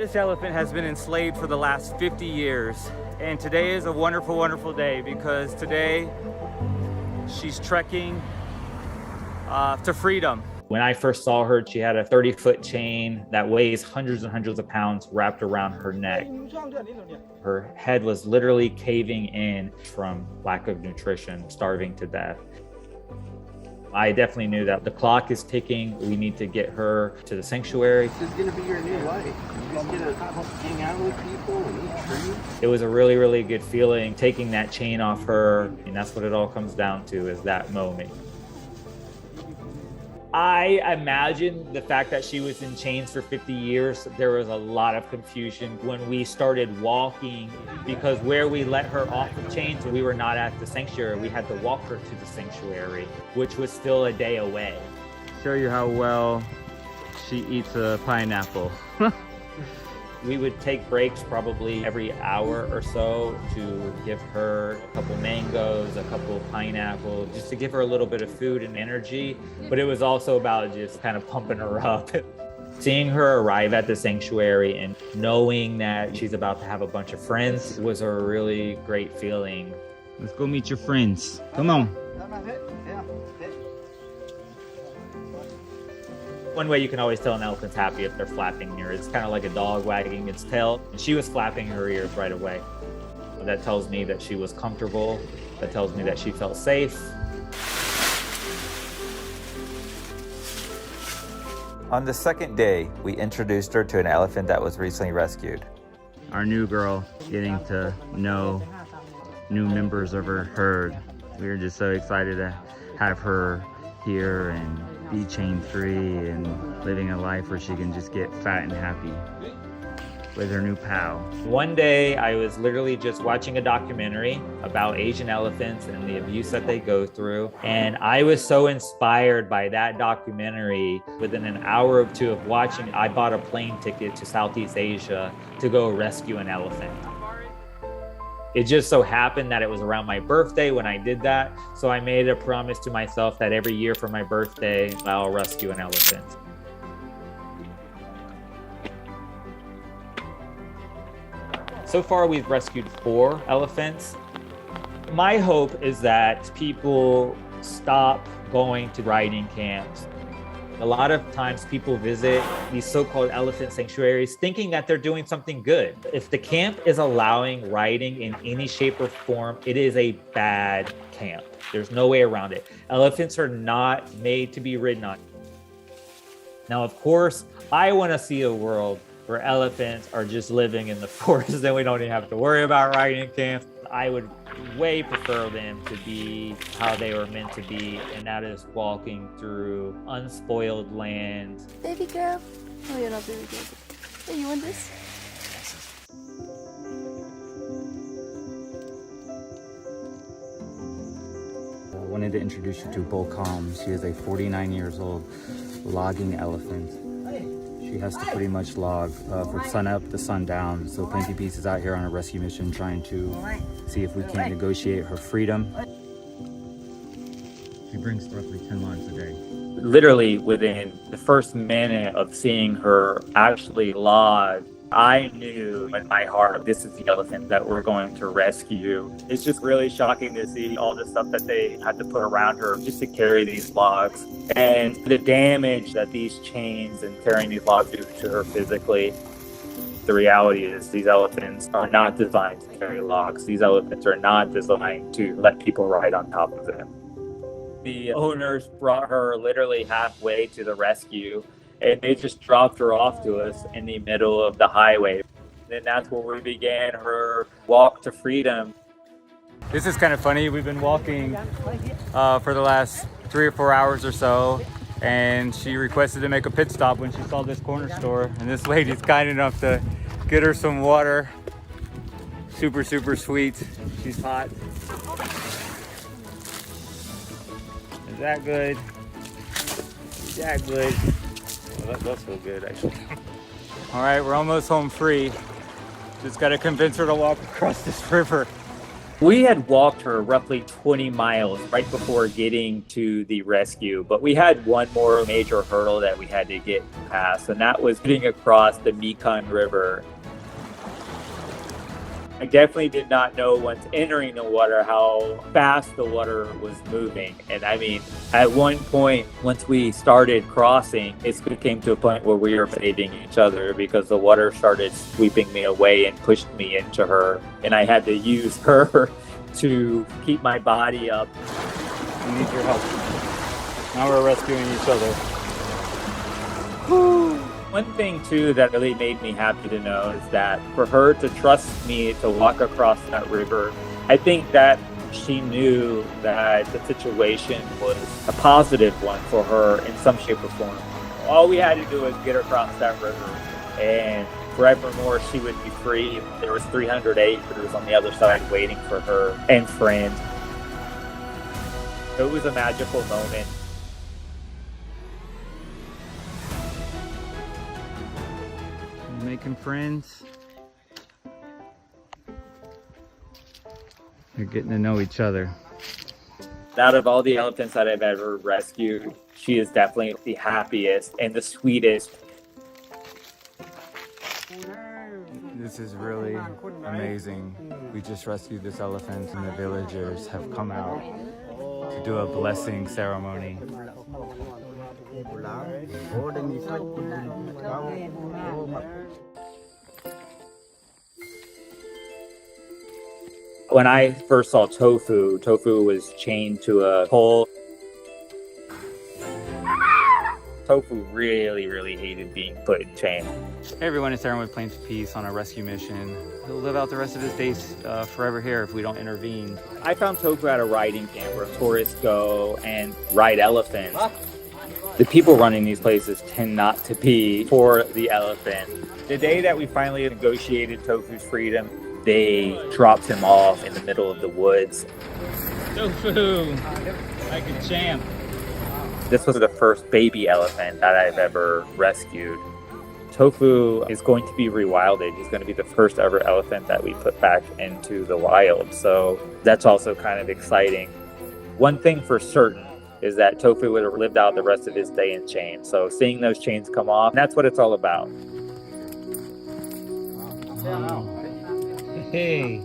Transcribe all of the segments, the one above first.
This elephant has been enslaved for the last 50 years. And today is a wonderful, wonderful day because today she's trekking to freedom. When I first saw her, she had a 30-foot chain that weighs hundreds and hundreds of pounds wrapped around her neck. Her head was literally caving in from lack of nutrition, starving to death. I definitely knew that the clock is ticking. We need to get her to the sanctuary. This is going to be your new life. You're just going to hang out with people and eat trees. It was a really, really good feeling taking that chain off her. And that's what it all comes down to, is that moment. I imagine the fact that she was in chains for 50 years, there was a lot of confusion when we started walking, because where we let her off the chains, we were not at the sanctuary. We had to walk her to the sanctuary, which was still a day away. Show you how well she eats a pineapple. We would take breaks probably every hour or so to give her a couple mangoes, a couple pineapples, just to give her a little bit of food and energy. But it was also about just kind of pumping her up. Seeing her arrive at the sanctuary and knowing that she's about to have a bunch of friends was a really great feeling. Let's go meet your friends. Come on. One way you can always tell an elephant's happy if they're flapping ears. It's kind of like a dog wagging its tail. And she was flapping her ears right away. That tells me that she was comfortable. That tells me that she felt safe. On the second day, we introduced her to an elephant that was recently rescued. Our new girl getting to know new members of her herd. We are just so excited to have her here and be chain free and living a life where she can just get fat and happy with her new pal. One day I was literally just watching a documentary about Asian elephants and the abuse that they go through. And I was so inspired by that documentary. Within an hour or two of watching, I bought a plane ticket to Southeast Asia to go rescue an elephant. It just so happened that it was around my birthday when I did that. So I made a promise to myself that every year for my birthday, I'll rescue an elephant. So far, we've rescued 4 elephants. My hope is that people stop going to riding camps. A lot of times people visit these so-called elephant sanctuaries thinking that they're doing something good. If the camp is allowing riding in any shape or form, it is a bad camp. There's no way around it. Elephants are not made to be ridden on. Now, of course, I want to see a world where elephants are just living in the forest and we don't even have to worry about riding camps. I would way prefer them to be how they were meant to be, and that is walking through unspoiled land. Baby girl. Oh, you're not baby girl. Hey, you want this? I wanted to introduce you to Bolcom. She is a 49 years old logging elephant. She has to pretty much log from sun up to sundown. So Plenty Peace is out here on a rescue mission trying to see if we can negotiate her freedom. She brings roughly 10 logs a day. Literally within the first minute of seeing her actually log, I knew in my heart, this is the elephant that we're going to rescue. It's just really shocking to see all the stuff that they had to put around her just to carry these logs, and the damage that these chains and carrying these logs do to her physically. The reality is these elephants are not designed to carry logs. These elephants are not designed to let people ride on top of them. The owners brought her literally halfway to the rescue, and they just dropped her off to us in the middle of the highway. And that's where we began her walk to freedom. This is kind of funny. We've been walking for the last 3 or 4 hours or so, and she requested to make a pit stop when she saw this corner store, and this lady's kind enough to get her some water. Super, super sweet. She's hot. Is that good? Is that good? Well, that does feel good, actually. All right, we're almost home free. Just gotta convince her to walk across this river. We had walked for roughly 20 miles right before getting to the rescue, but we had one more major hurdle that we had to get past, and that was getting across the Mekong River. I definitely did not know once entering the water how fast the water was moving. And I mean, at one point, once we started crossing, it came to a point where we were saving each other because the water started sweeping me away and pushed me into her. And I had to use her to keep my body up. We need your help. Now we're rescuing each other. One thing too that really made me happy to know is that for her to trust me to walk across that river, I think that she knew that the situation was a positive one for her in some shape or form. All we had to do was get her across that river, and forevermore she would be free. There was 300 acres on the other side waiting for her and friends. It was a magical moment. Making friends. They're getting to know each other. Out of all the elephants that I've ever rescued, she is definitely the happiest and the sweetest. This is really amazing. We just rescued this elephant and the villagers have come out to do a blessing ceremony. When I first saw Tofu was chained to a pole. Tofu really, really hated being put in chains. Hey everyone, it's Aaron with Plains of Peace on a rescue mission. He'll live out the rest of his days forever here if we don't intervene. I found Tofu at a riding camp where tourists go and ride elephants. The people running these places tend not to be for the elephant. The day that we finally negotiated Tofu's freedom, they dropped him off in the middle of the woods. Tofu, like a champ. This was the first baby elephant that I've ever rescued. Tofu is going to be rewilded. He's going to be the first ever elephant that we put back into the wild. So that's also kind of exciting. One thing for certain is that Tofu would have lived out the rest of his day in chains. So seeing those chains come off, that's what it's all about. Hey.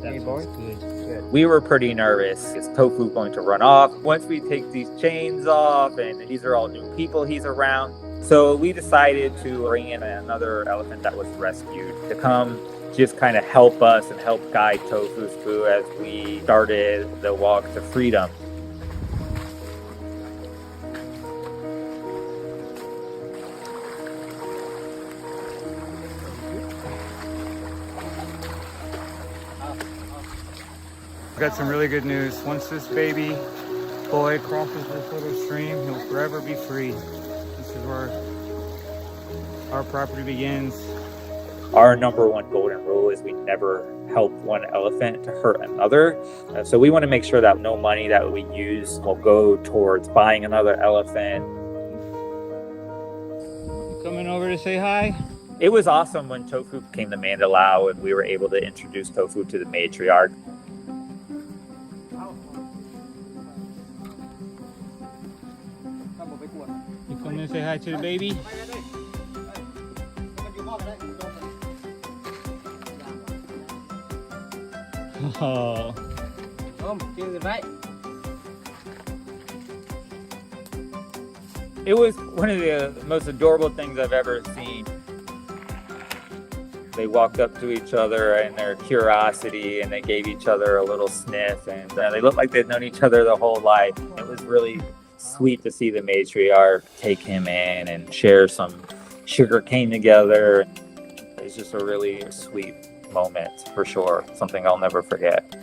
Hey, boy. Good. We were pretty nervous. Is Tofu going to run off once we take these chains off? And these are all new people he's around. So we decided to bring in another elephant that was rescued to come just kind of help us and help guide Tofu's Foo as we started the walk to freedom. Got some really good news. Once this baby boy crosses this little stream, he'll forever be free. This is where our property begins. Our number one golden rule is we never help one elephant to hurt another. So we want to make sure that no money that we use will go towards buying another elephant. Coming over to say hi. It was awesome when Tofu came to Mandalao and we were able to introduce Tofu to the matriarch. You come in to say hi to the baby? Oh. It was one of the most adorable things I've ever seen. They walked up to each other in their curiosity and they gave each other a little sniff, and they looked like they'd known each other their whole life. It was really sweet to see the matriarch take him in and share some sugar cane together. It's just a really sweet moment for sure, something I'll never forget.